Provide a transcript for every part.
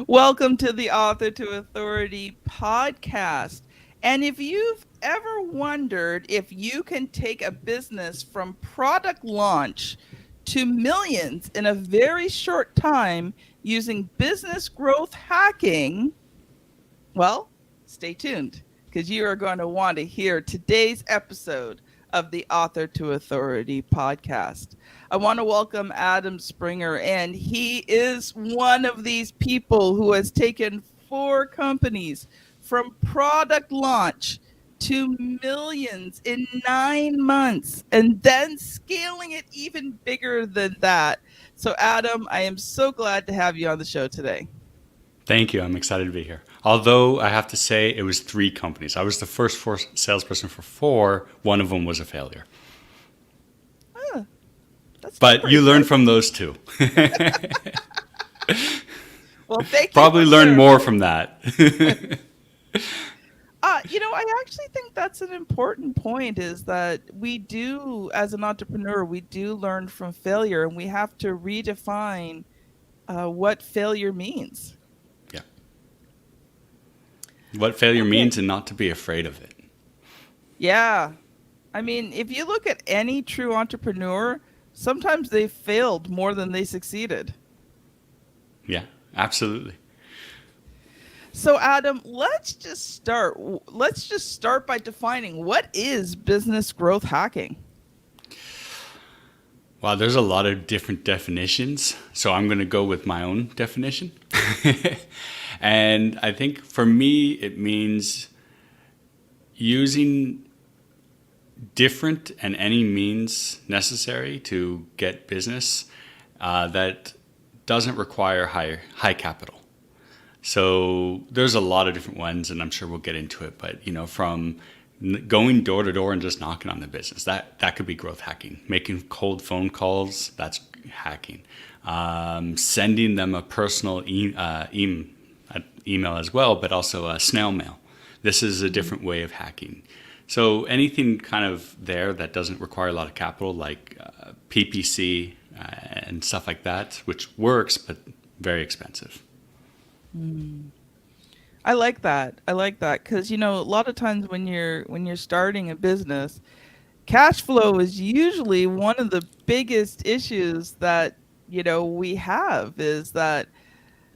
Welcome to the Author to Authority podcast. And if you've ever wondered if you can take a business from product launch to millions in a very short time using business growth hacking, well, stay tuned because you are going to want to hear today's episode of the Author to Authority podcast. I want to welcome Adam Springer, and he is one of these people who has taken 4 companies from product launch to millions in 9 months and then scaling it even bigger than that. So, Adam, I am so glad to have you on the show today. Thank you. I'm excited to be here. Although I have to say it was 3 companies. I was the first salesperson for 4. One of them was a failure. Huh, that's But pretty you learn good. from those two. Well, thank you Probably for learn sharing. more from that. I actually think that's an important point is that we do, as an entrepreneur, we do learn from failure and we have to redefine what failure means. Yeah. What failure Okay. means and not to be afraid of it. Yeah. I mean, if you look at any true entrepreneur, sometimes they failed more than they succeeded. Yeah, absolutely. So, Adam, let's just start. Let's just start by defining what is business growth hacking. Wow, there's a lot of different definitions. So I'm going to go with my own definition. And I think for me, it means using different and any means necessary to get business that doesn't require high capital. So there's a lot of different ones, and I'm sure we'll get into it. But from going door to door and just knocking on the business, that could be growth hacking. Making cold phone calls, that's hacking. Sending them a personal email as well, but also a snail mail. This is a different way of hacking. So anything kind of there that doesn't require a lot of capital, like PPC and stuff like that, which works but very expensive. Mm. I like that. I like that because a lot of times when you're starting a business, cash flow is usually one of the biggest issues that we have is that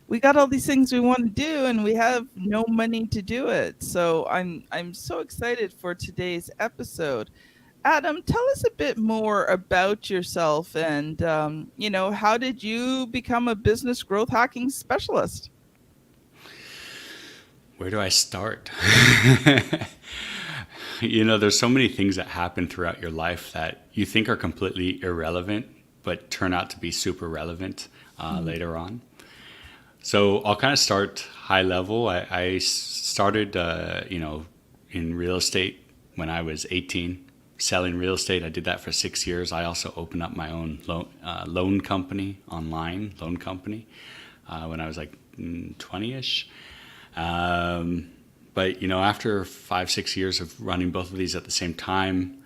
we got all these things we want to do and we have no money to do it. So I'm so excited for today's episode. Adam, tell us a bit more about yourself and how did you become a business growth hacking specialist? Where do I start? There's so many things that happen throughout your life that you think are completely irrelevant, but turn out to be super relevant Mm. later on. So I'll kind of start high level. I started, in real estate when I was 18, selling real estate. I did that for 6 years. I also opened up my own loan company, online loan company, when I was like 20-ish. But after 5, 6 years of running both of these at the same time,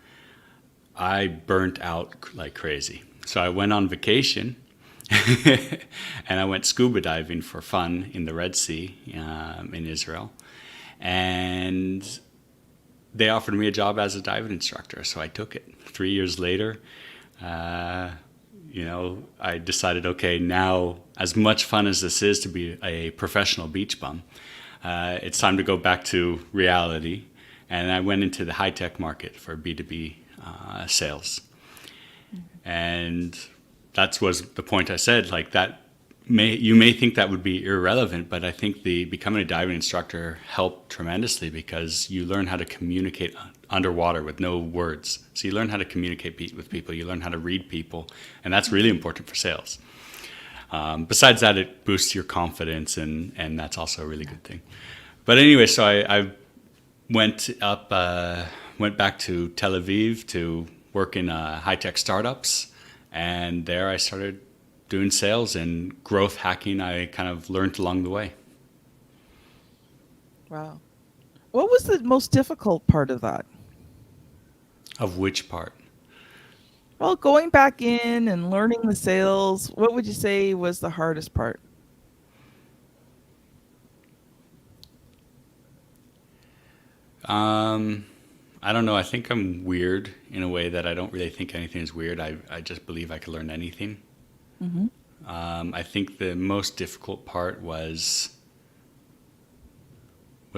I burnt out like crazy. So I went on vacation and I went scuba diving for fun in the Red Sea in Israel. And they offered me a job as a diving instructor, so I took it. 3 years later, uh, I decided, okay, now as much fun as this is to be a professional beach bum, it's time to go back to reality. And I went into the high tech market for B2B sales. And that was the point I said, like that you may think that would be irrelevant, but I think the becoming a diving instructor helped tremendously because you learn how to communicate underwater with no words. So you learn how to communicate with people, you learn how to read people, and that's really important for sales. Besides that, it boosts your confidence, and that's also a really good thing. But anyway, so I went back to Tel Aviv to work in high tech startups, and there I started doing sales and growth hacking. I kind of learned along the way. Wow. What was the most difficult part of that? Of which part? Well, going back in and learning the sales, what would you say was the hardest part? I don't know. I think I'm weird in a way that I don't really think anything is weird. I just believe I could learn anything. Mm-hmm. I think the most difficult part was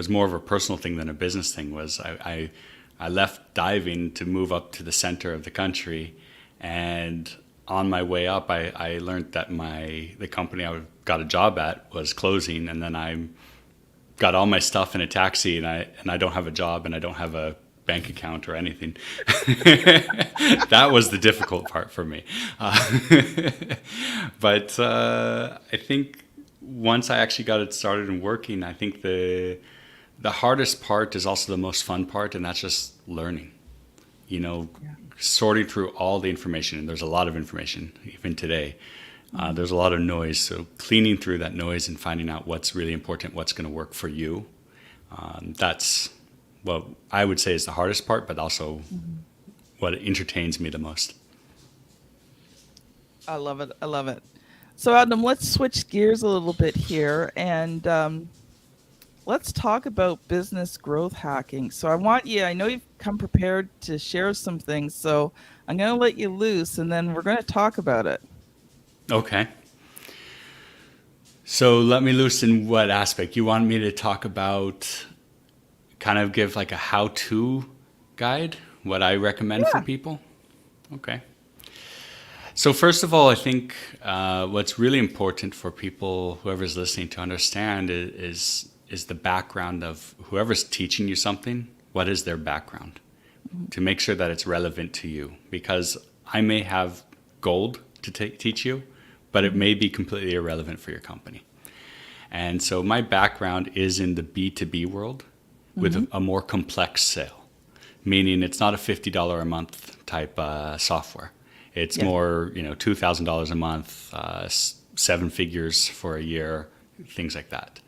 more of a personal thing than a business thing. Was I left diving to move up to the center of the country, and on my way up, I learned that the company I got a job at was closing, and then I got all my stuff in a taxi, and I don't have a job, and I don't have a bank account or anything. That was the difficult part for me. But I think once I actually got it started and working, I think the hardest part is also the most fun part, and that's just learning. Sorting through all the information, and there's a lot of information even today. There's a lot of noise, so cleaning through that noise and finding out what's really important, what's going to work for you. That's what I would say is the hardest part, but also what entertains me the most. I love it. I love it. So, Adam, let's switch gears a little bit here, and let's talk about business growth hacking. So I know you've come prepared to share some things, so I'm going to let you loose, and then we're going to talk about it. Okay. So let me loose in what aspect? You want me to talk about, kind of give like a how-to guide, what I recommend for people? Okay. So first of all, I think what's really important for people, whoever's listening, to understand is the background of whoever's teaching you something. What is their background? To make sure that it's relevant to you. Because I may have gold to teach you, but it may be completely irrelevant for your company. And so my background is in the B2B world with a more complex sale, meaning it's not a $50 a month type software. It's more, $2,000 a month, 7 figures for a year, things like that.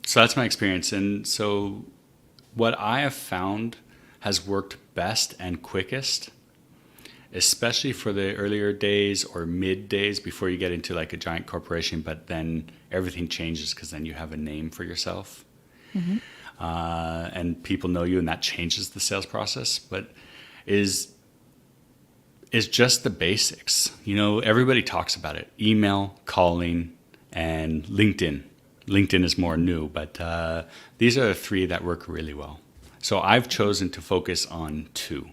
So that's my experience. And so what I have found has worked best and quickest, especially for the earlier days or mid days before you get into like a giant corporation, but then everything changes because then you have a name for yourself. And people know you, and that changes the sales process. But is just the basics. Everybody talks about it: email, calling, and LinkedIn. LinkedIn is more new, but these are the 3 that work really well. So I've chosen to focus on 2,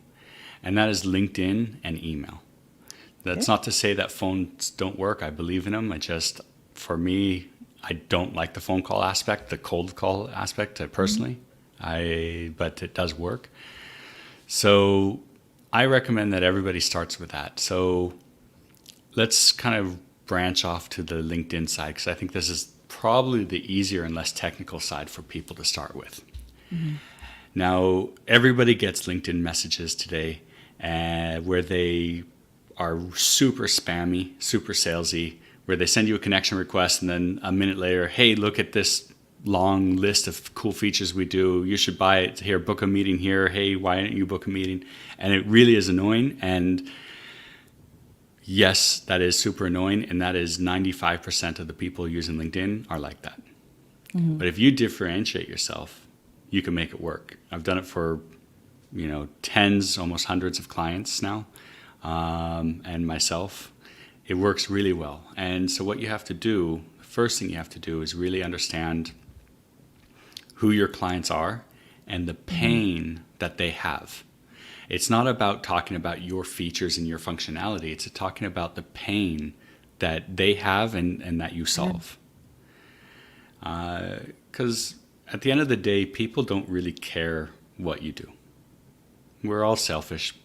and that is LinkedIn and email. That's not to say that phones don't work. I believe in them. For me, I don't like the phone call aspect, the cold call aspect personally, but it does work. So I recommend that everybody starts with that. So let's kind of branch off to the LinkedIn side, because I think this is probably the easier and less technical side for people to start with. Now, everybody gets LinkedIn messages today where they are super spammy, super salesy, where they send you a connection request and then a minute later, hey, look at this long list of cool features we do. You should buy it here, book a meeting here. Hey, why don't you book a meeting? And it really is annoying. And yes, that is super annoying. And that is 95% of the people using LinkedIn are like that. But if you differentiate yourself, you can make it work. I've done it for, tens, almost hundreds of clients now, and myself. It works really well. And so what you have to do, the first thing you have to do is really understand who your clients are and the pain that they have. It's not about talking about your features and your functionality. It's talking about the pain that they have and that you solve. Because at the end of the day, people don't really care what you do. We're all selfish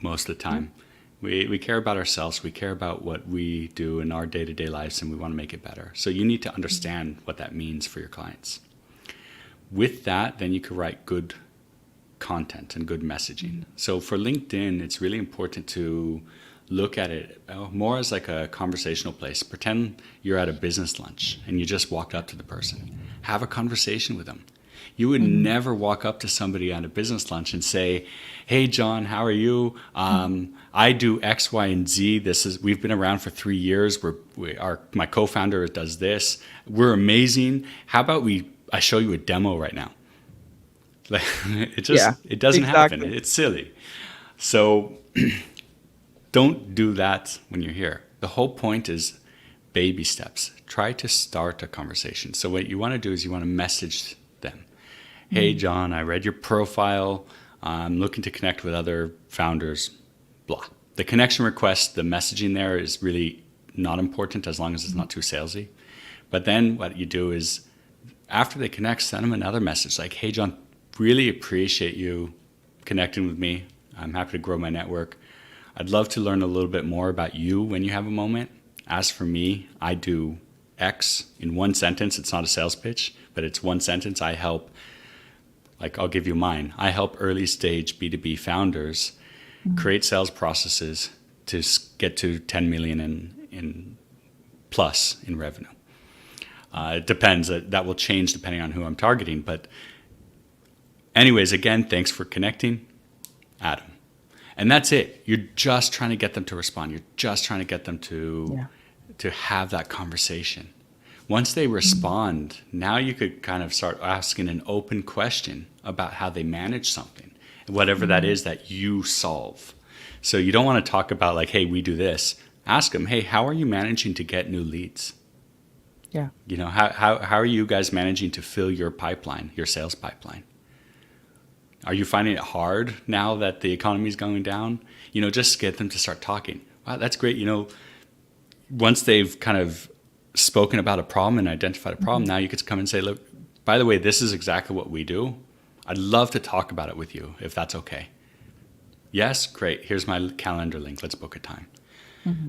most of the time. We care about ourselves. We care about what we do in our day-to-day lives, and we want to make it better. So you need to understand what that means for your clients. With that, then you can write good content and good messaging. So for LinkedIn, it's really important to look at it more as like a conversational place. Pretend you're at a business lunch and you just walked up to the person. Have a conversation with them. You would never walk up to somebody at a business lunch and say, hey, John, how are you? I do X, Y, and Z. We've been around for 3 years. My co-founder does this. We're amazing. How about we I show you a demo right now. Like, Yeah, it doesn't happen. exactly. It's silly. So don't do that when you're here. The whole point is baby steps. Try to start a conversation. So what you want to do is you want to message them. Hey, John, I read your profile. I'm looking to connect with other founders, blah. The connection request, the messaging there is really not important as long as it's not too salesy. But then what you do is after they connect, send them another message like, hey, John, really appreciate you connecting with me. I'm happy to grow my network. I'd love to learn a little bit more about you when you have a moment. As for me, I do X in one sentence. It's not a sales pitch, but it's one sentence. I help, like I'll give you mine. I help early stage B2B founders create sales processes to get to 10 million in plus in revenue. It depends. That will change depending on who I'm targeting. But anyways, again, thanks for connecting, Adam. And that's it. You're just trying to get them to respond. You're just trying to get them to have that conversation. Once they respond, now you could kind of start asking an open question about how they manage something, whatever that is that you solve. So you don't want to talk about like, hey, we do this. Ask them, hey, how are you managing to get new leads? Yeah. You know, how are you guys managing to fill your pipeline, your sales pipeline? Are you finding it hard now that the economy is going down? You know, just get them to start talking. Wow, that's great. You know, once they've kind of spoken about a problem and identified a problem, now you could come and say, look, by the way, this is exactly what we do. I'd love to talk about it with you, if that's okay. Yes, great. Here's my calendar link. Let's book a time.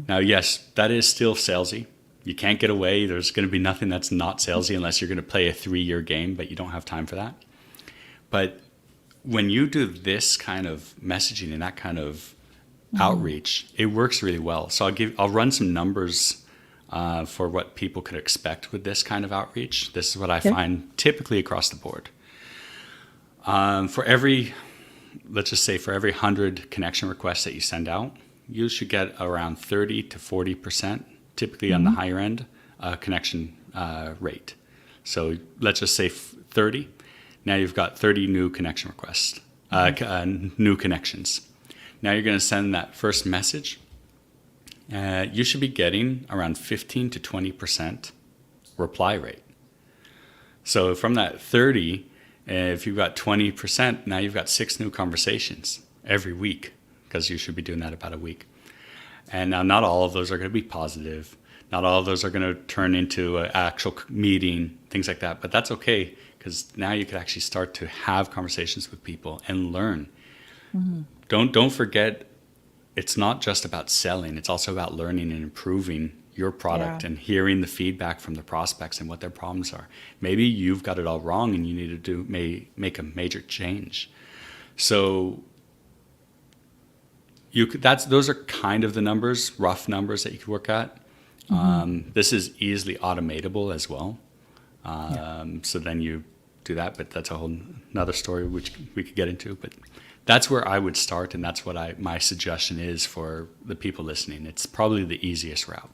Now, yes, that is still salesy. You can't get away. There's going to be nothing that's not salesy unless you're going to play a 3-year game, but you don't have time for that. But when you do this kind of messaging and that kind of outreach, it works really well. So I'll run some numbers for what people could expect with this kind of outreach. This is what I find typically across the board. For every 100 connection requests that you send out, you should get around 30 to 40%, typically on the higher end, connection rate. So let's just say 30. Now you've got 30 new connection requests, new connections. Now you're going to send that first message. You should be getting around 15 to 20% reply rate. So from that 30, if you've got 20%, now you've got 6 new conversations every week, because you should be doing that about a week. And now not all of those are going to be positive. Not all of those are going to turn into an actual meeting, things like that. But that's okay, because now you could actually start to have conversations with people and learn. Don't forget, it's not just about selling. It's also about learning and improving your product and hearing the feedback from the prospects and what their problems are. Maybe you've got it all wrong and you need to make a major change. So those are kind of the numbers, rough numbers that you could work at. This is easily automatable as well. So then you do that, but that's a whole another story which we could get into. But that's where I would start, and that's what my suggestion is for the people listening. It's probably the easiest route.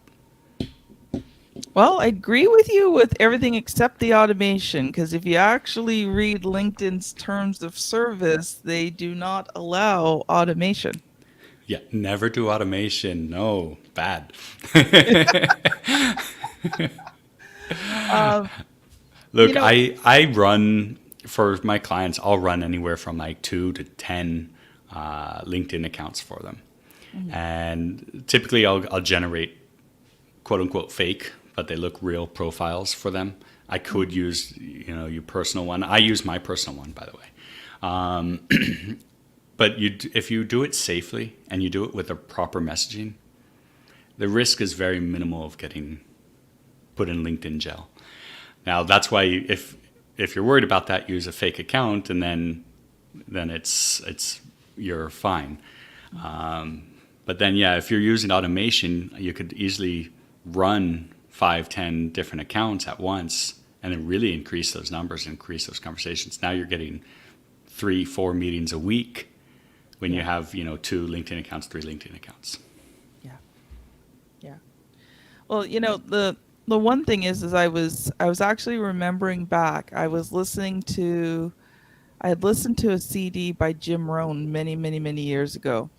Well, I agree with you with everything except the automation, because if you actually read LinkedIn's terms of service, they do not allow automation. Yeah, never do automation. No, bad. Look, you know, I run, for my clients, I'll run anywhere from like 2 to 10 LinkedIn accounts for them. And typically I'll generate quote unquote fake, but they look real profiles for them. I could use, your personal one. I use my personal one, by the way. But if you do it safely and you do it with the proper messaging, the risk is very minimal of getting put in LinkedIn jail. Now, that's why if you're worried about that, use a fake account, and then you're fine. But then, if you're using automation, you could easily run 5, 10 different accounts at once and then really increase those numbers, increase those conversations. Now you're getting 3, 4 meetings a week when you have, 2 LinkedIn accounts, 3 LinkedIn accounts. Yeah. Well, the one thing is I was actually remembering back. I had listened to a CD by Jim Rohn many, many, many years ago,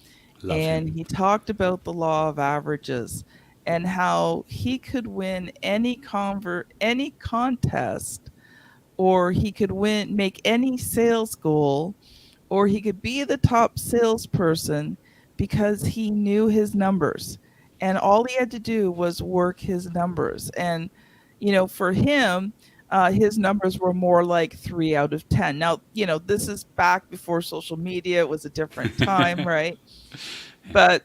Love and him. he talked about the law of averages and how he could win any contest, or he could make any sales goal, or he could be the top salesperson because he knew his numbers. And all he had to do was work his numbers. And, for him, his numbers were more like 3 out of 10. Now, this is back before social media. It was a different time, right? But,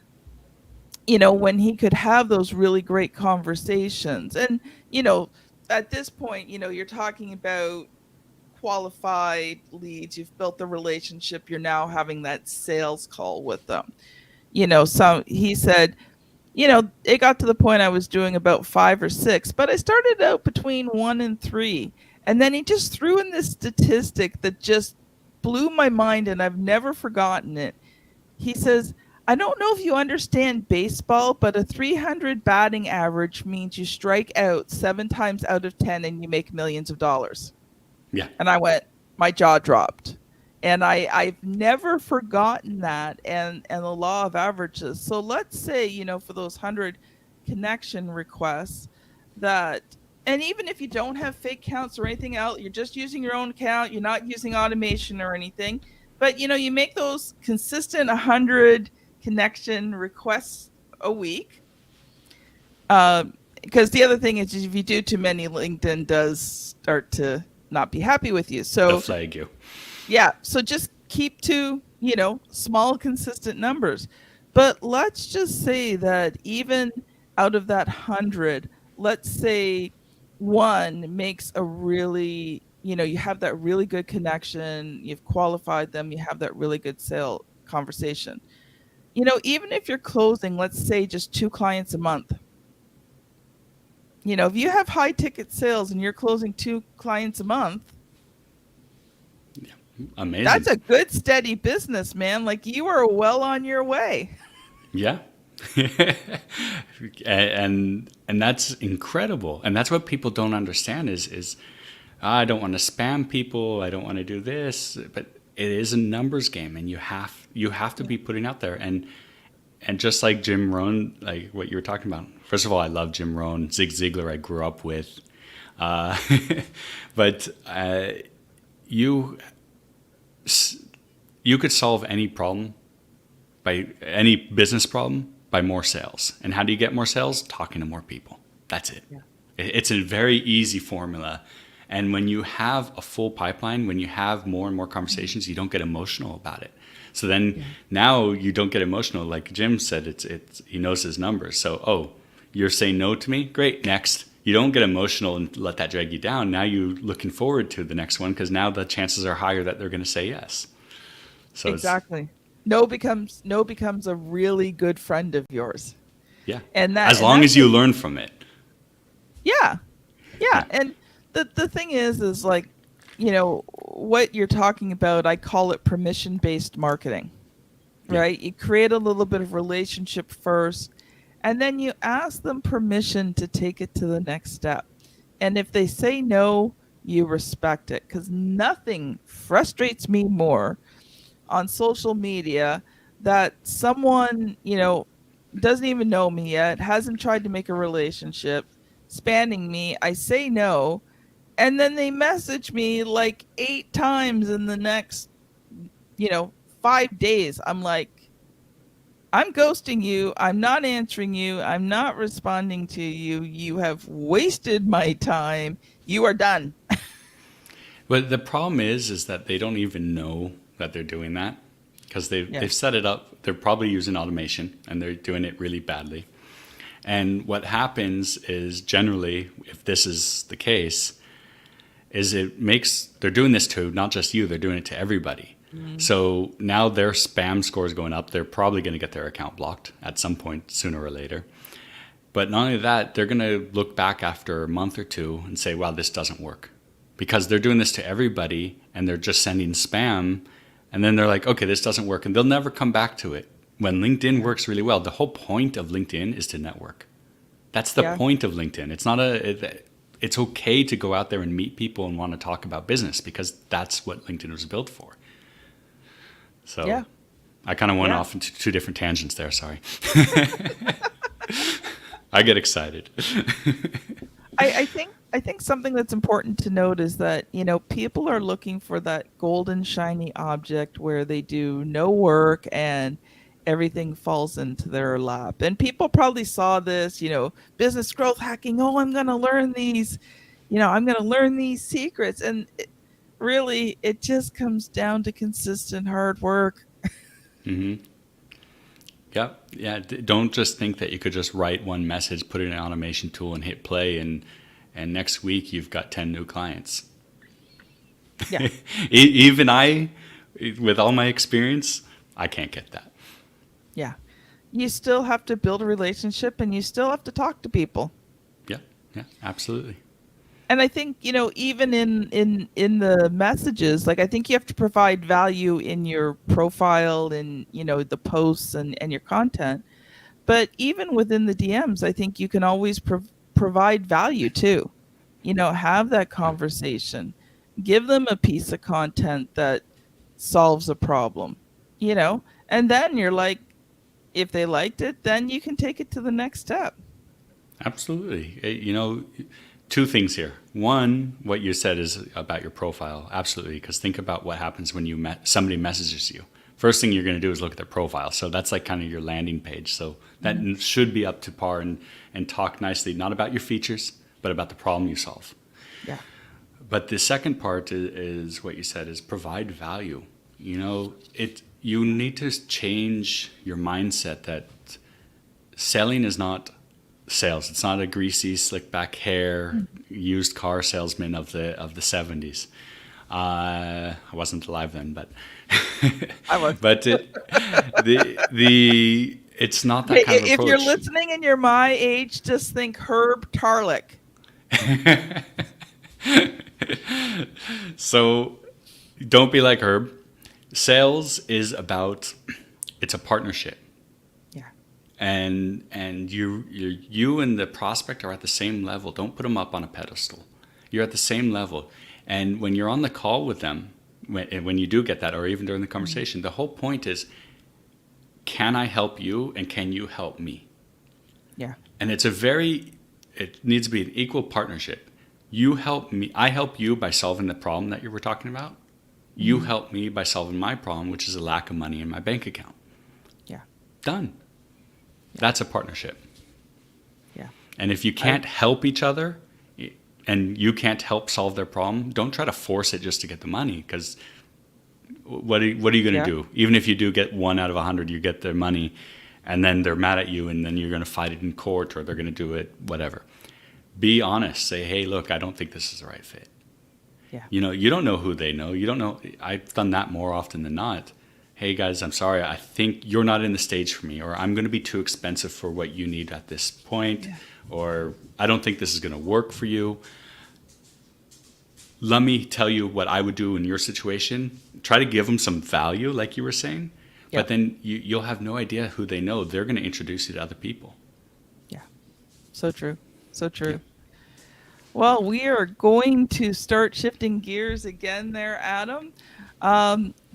when he could have those really great conversations. And, you know, at this point, you're talking about qualified leads, you've built the relationship, you're now having that sales call with them. So he said, it got to the point I was doing about 5 or 6, but I started out between 1 and 3. And then he just threw in this statistic that just blew my mind, and I've never forgotten it. He says, I don't know if you understand baseball, but a 300 batting average means you strike out 7 times out of 10 and you make millions of dollars. Yeah. And I went, my jaw dropped. And I've never forgotten that, and the law of averages. So let's say, for those 100 connection requests that, and even if you don't have fake counts or anything else, you're just using your own account, you're not using automation or anything, but you make those consistent 100 connection requests a week. Because the other thing is, if you do too many, LinkedIn does start to not be happy with you. They'll So flag you. yeah, so just keep to, small, consistent numbers. But let's just say that even out of that 100, let's say one makes a really, you have that really good connection, you've qualified them, you have that really good sale conversation. Even if you're closing, let's say just 2 clients a month, if you have high ticket sales and you're closing 2 clients a month, Amazing. that's a good steady business, man. Like, you are well on your way. Yeah. and that's incredible. And that's what people don't understand is I don't want to spam people, I don't want to do this, but it is a numbers game, and you have to be putting out there. And just like Jim Rohn, like what you were talking about. First of all, I love Jim Rohn. Zig Ziglar I grew up with. Uh, but you could solve any problem, by any business problem, by more sales. And how do you get more sales? Talking to more people. That's it. Yeah. It's a very easy formula. And when you have a full pipeline, when you have more and more conversations, you don't get emotional about it. So then now you don't get emotional. Like Jim said, it's he knows his numbers. So, you're saying no to me? Great, next. You don't get emotional and let that drag you down. Now you're looking forward to the next one, because now the chances are higher that they're going to say yes. So Exactly. No becomes a really good friend of yours. Yeah. And as long as you learn from it. Yeah. Yeah. And the thing is like, what you're talking about, I call it permission-based marketing. Right? You create a little bit of relationship first, and then you ask them permission to take it to the next step. And if they say no, you respect it, because nothing frustrates me more on social media that someone, doesn't even know me yet, hasn't tried to make a relationship, spamming me. I say no, and then they message me like 8 times in the next, 5 days. I'm like, I'm ghosting you. I'm not answering you. I'm not responding to you. You have wasted my time. You are done. But the problem is that they don't even know that they're doing that, because they've set it up. They're probably using automation, and they're doing it really badly. And what happens is, generally, if this is the case, is they're doing this to not just you, they're doing it to everybody. Mm-hmm. So now their spam score is going up. They're probably going to get their account blocked at some point, sooner or later. But not only that, they're going to look back after a month or two and say, wow, this doesn't work. Because they're doing this to everybody, and they're just sending spam. And then they're like, okay, this doesn't work. And they'll never come back to it. When LinkedIn works really well, the whole point of LinkedIn is to network. That's the Yeah. point of LinkedIn. It's not it's okay to go out there and meet people and want to talk about business because that's what LinkedIn was built for. So Yeah. I kind of went Yeah. off into two different tangents there. Sorry. I get excited. I think something that's important to note is that, people are looking for that golden shiny object where they do no work and everything falls into their lap. And people probably saw this, business growth hacking. Oh, I'm going to learn these, I'm going to learn these secrets. And really, it just comes down to consistent hard work. Hmm. Yeah, yeah. Don't just think that you could just write one message, put it in an automation tool, and hit play, and next week you've got 10 new clients. Yeah. Even I, with all my experience, I can't get that. Yeah. You still have to build a relationship and you still have to talk to people. Yeah, yeah, absolutely. And I think, even in the messages, like I think you have to provide value in your profile and, the posts and your content. But even within the DMs, I think you can always provide value too. Have that conversation. Give them a piece of content that solves a problem, and then you're like, if they liked it, then you can take it to the next step. Absolutely. Two things here. One, what you said is about your profile. Absolutely. Because think about what happens when somebody messages you. First thing you're going to do is look at their profile. So that's like kind of your landing page. So that should be up to par and talk nicely, not about your features, but about the problem you solve. Yeah. But the second part is what you said is provide value. You need to change your mindset that selling is not sales. It's not a greasy, slick back hair, used car salesman of the 70s. I wasn't alive then, but I was. but it's not that Hey, kind of if you're approach. listening and you're my age, just think Herb Tarlick. So don't be like Herb. Sales is it's a partnership. Yeah. And you and the prospect are at the same level. Don't put them up on a pedestal. You're at the same level. And when you're on the call with them, when you do get that, or even during the conversation, the whole point is, can I help you and can you help me? Yeah. And it needs to be an equal partnership. You help me, I help you by solving the problem that you were talking about. You help me by solving my problem, which is a lack of money in my bank account. Yeah. Done. That's a partnership. Yeah. And if you can't help each other and you can't help solve their problem, don't try to force it just to get the money, because what are you going to do? Even if you do get 1 out of 100, you get their money, and then they're mad at you, and then you're going to fight it in court, or they're going to do it, whatever. Be honest. Say, hey, look, I don't think this is the right fit. Yeah. You don't know who they know. You don't know. I've done that more often than not. Hey guys, I'm sorry. I think you're not in the stage for me, or I'm going to be too expensive for what you need at this point, or I don't think this is going to work for you. Let me tell you what I would do in your situation. Try to give them some value, like you were saying, but then you'll have no idea who they know. They're going to introduce you to other people. Yeah. So true. So true. Well, we are going to start shifting gears again there, Adam.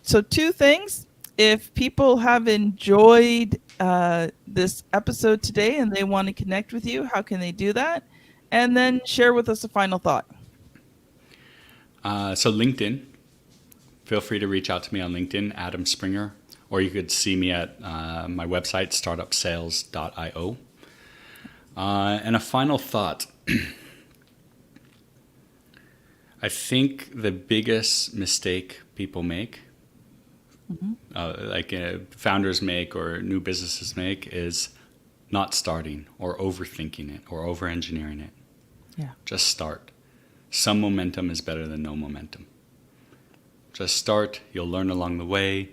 So 2 things. If people have enjoyed this episode today and they want to connect with you, how can they do that? And then share with us a final thought. So LinkedIn, feel free to reach out to me on LinkedIn, Adam Springer, or you could see me at my website, startupsales.io. And a final thought. I think the biggest mistake people make, founders make or new businesses make, is not starting or overthinking it or over-engineering it. Yeah. Just start. Some momentum is better than no momentum. Just start. You'll learn along the way.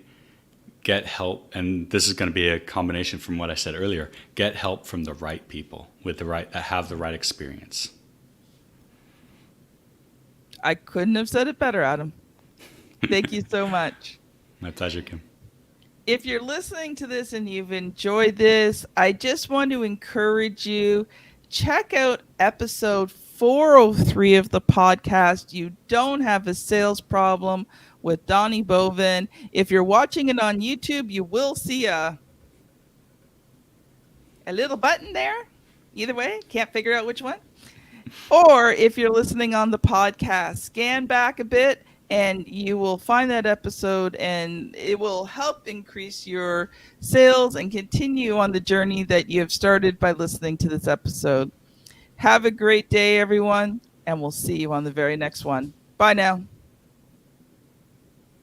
Get help. And this is going to be a combination from what I said earlier. Get help from the right people that have the right experience. I couldn't have said it better, Adam. Thank you so much. My pleasure, Kim. If you're listening to this and you've enjoyed this, I just want to encourage you check out episode 403 of the podcast. You don't have a sales problem with Donnie Bovin. If you're watching it on YouTube, you will see a little button there. Either way, can't figure out which one. Or if you're listening on the podcast, scan back a bit and you will find that episode, and it will help increase your sales and continue on the journey that you have started by listening to this episode. Have a great day, everyone, and we'll see you on the very next one. Bye now.